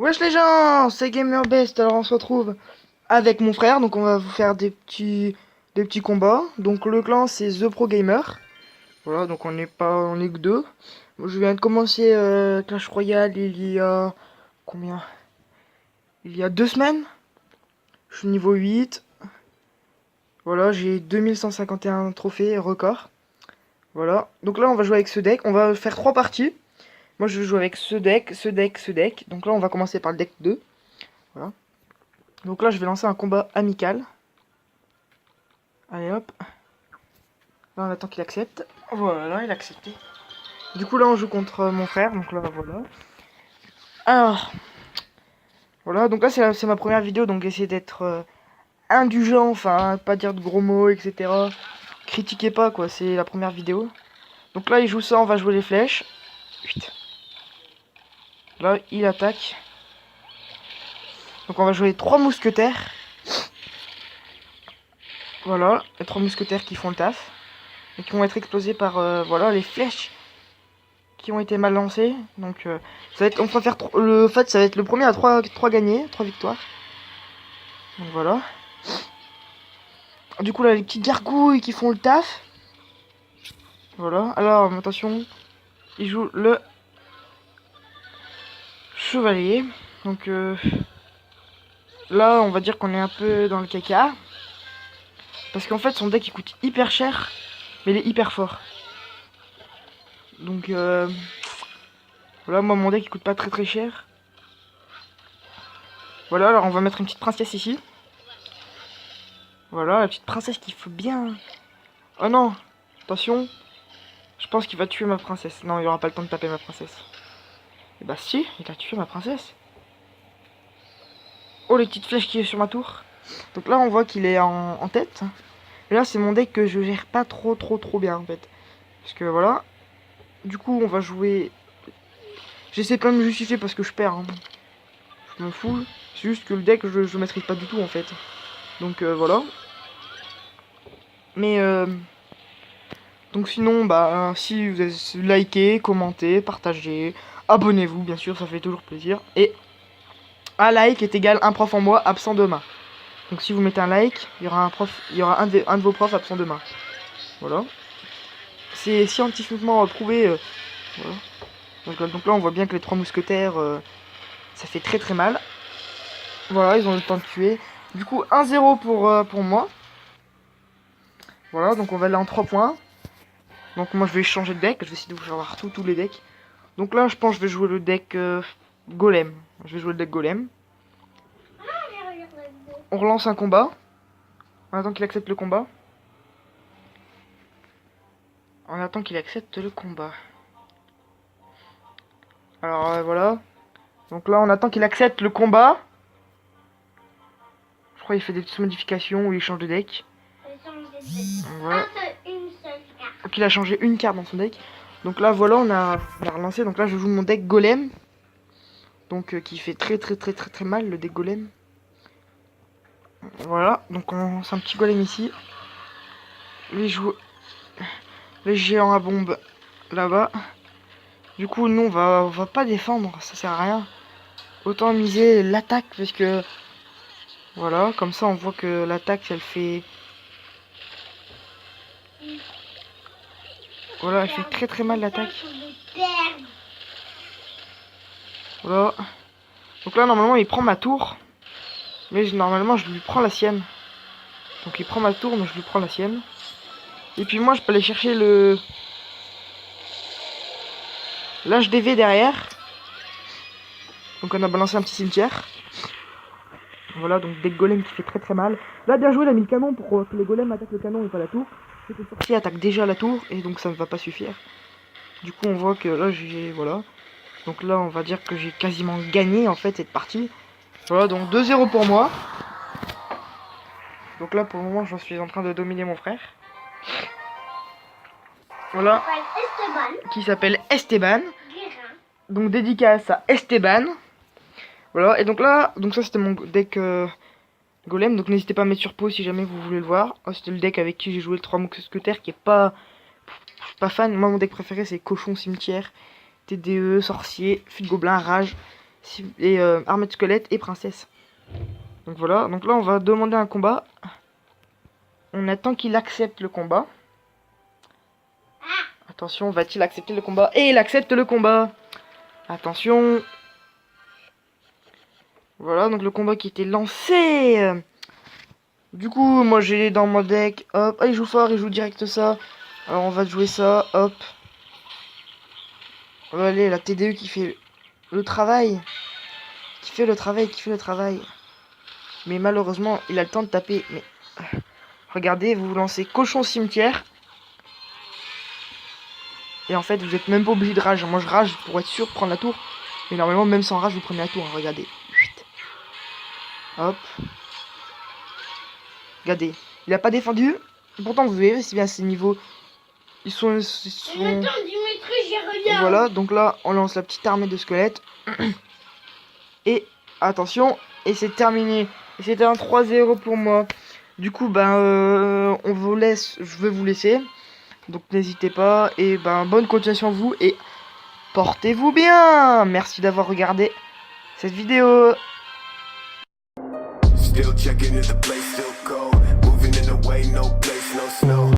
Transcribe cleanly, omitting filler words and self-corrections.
Wesh les gens, c'est GamerBest. Alors on se retrouve avec mon frère, donc on va vous faire des petits combats. Donc le clan c'est The Pro Gamer. Voilà, donc on est que deux. Moi, je viens de commencer Clash Royale il y a combien? Il y a 2 semaines. Je suis niveau 8. Voilà, j'ai 2151 trophées record. Voilà, donc là on va jouer avec ce deck. On va faire 3 parties. Moi je vais jouer avec ce deck, ce deck, ce deck. Donc là on va commencer par le deck 2. Voilà. Donc là je vais lancer un combat amical. Allez hop. Là on attend qu'il accepte. Voilà, il a accepté. Du coup là on joue contre mon frère. Donc là voilà. Alors. Voilà, donc là c'est ma première vidéo. Donc essayez d'être indulgent. Enfin, pas dire de gros mots, etc. Critiquez pas quoi, c'est la première vidéo. Donc là il joue ça, on va jouer les flèches. Putain. Là il attaque. Donc on va jouer les 3 mousquetaires. Voilà, les 3 mousquetaires qui font le taf. Et qui vont être explosés par voilà, les flèches qui ont été mal lancées. Donc ça va être, on va faire le fait, ça va être le premier à 3 gagnés, 3 victoires. Donc voilà. Du coup là les petites gargouilles qui font le taf. Voilà, alors attention, il joue le chevalier. Donc là on va dire qu'on est un peu dans le caca. Parce qu'en fait son deck il coûte hyper cher, mais il est hyper fort. Donc voilà, moi mon deck il coûte pas très cher. Voilà, alors on va mettre une petite princesse ici. Voilà, la petite princesse qu'il faut bien... Oh non, attention. Je pense qu'il va tuer ma princesse. Non, il aura pas le temps de taper ma princesse. Et bah si, il a tué ma princesse. Oh, les petites flèches qui est sur ma tour. Donc là, on voit qu'il est en tête. Et là, c'est mon deck que je gère pas trop bien, en fait. Parce que voilà. Du coup, on va jouer... J'essaie pas de me justifier parce que je perds. Hein. Je me fous. C'est juste que le deck, je maîtrise pas du tout, en fait. Donc voilà. Mais... Donc sinon, bah, si vous avez liké, commenté, partagé, abonnez-vous, bien sûr, ça fait toujours plaisir. Et un like est égal un prof en moi absent demain. Donc si vous mettez un like, il y aura un de vos profs absent demain. Voilà. C'est scientifiquement prouvé. Voilà. Donc là, on voit bien que les 3 mousquetaires, ça fait très mal. Voilà, ils ont le temps de tuer. Du coup, 1-0 pour moi. Voilà, donc on va aller en 3 points. Donc moi, je vais changer de deck. Je vais essayer de vous faire voir tous les decks. Donc là, je pense que je vais jouer le deck Golem. Je vais jouer le deck Golem. On relance un combat. On attend qu'il accepte le combat. On attend qu'il accepte le combat. Alors voilà. Donc là, on attend qu'il accepte le combat. Je crois qu'il fait des petites modifications ou il change de deck. Voilà. Donc il a changé une carte dans son deck. Donc là, voilà, on a relancé. Donc là, je joue mon deck Golem. Donc qui fait très mal, le deck Golem. Voilà, donc on lance un petit Golem ici. Lui joue le géant à bombe là-bas. Du coup, nous, on va pas défendre, ça sert à rien. Autant miser l'attaque, parce que... Voilà, comme ça, on voit que l'attaque, elle fait... Voilà, elle fait très mal, l'attaque. Voilà. Donc là, normalement, il prend ma tour. Mais normalement, je lui prends la sienne. Donc il prend ma tour, mais je lui prends la sienne. Et puis moi, je peux aller chercher le... l'HDV derrière. Donc on a balancé un petit cimetière. Voilà, donc des golems qui fait très mal. Là, bien joué, il a mis le canon pour que les golems attaquent le canon et pas la tour. C'est que le sorcier attaque déjà la tour, et donc ça ne va pas suffire. Du coup, on voit que là, j'ai... Voilà. Donc là, on va dire que j'ai quasiment gagné, en fait, cette partie. Voilà, donc 2-0 pour moi. Donc là, pour le moment, j'en suis en train de dominer mon frère. Voilà. Qui s'appelle Esteban. Donc dédicace à Esteban. Voilà, et donc là, donc ça c'était mon deck Golem. Donc n'hésitez pas à mettre sur pause si jamais vous voulez le voir. Oh, c'était le deck avec qui j'ai joué le 3 mousquetaires qui est pas... Je suis pas fan. Moi mon deck préféré c'est Cochon, Cimetière, TDE, Sorcier, Fil Gobelin, Rage. et armée de squelette et princesse. Donc voilà, donc là on va demander un combat. On attend qu'il accepte le combat. Attention, va-t-il accepter le combat? Et il accepte le combat. Attention. Voilà, donc le combat qui était lancé. Du coup, moi j'ai dans mon deck, hop, ah, il joue fort, il joue direct ça. Alors on va jouer ça, hop. Allez, la TDE qui fait le travail. Qui fait le travail. Mais malheureusement, il a le temps de taper. Mais regardez, vous lancez cochon cimetière. Et en fait, vous êtes même pas obligé de rage. Moi je rage pour être sûr de prendre la tour. Mais normalement, même sans rage, vous prenez la tour, hein, regardez. Hop. Regardez, il a pas défendu. Pourtant, vous verrez, c'est bien ces niveaux. Ils sont... Voilà, donc là, on lance la petite armée de squelettes. Et attention, et c'est terminé. C'était un 3-0 pour moi. Du coup, on vous laisse, je vais vous laisser. Donc n'hésitez pas. Et bonne continuation à vous. Et portez-vous bien. Merci d'avoir regardé cette vidéo. Still checking if the place still cold. Moving in a way, no place, no snow.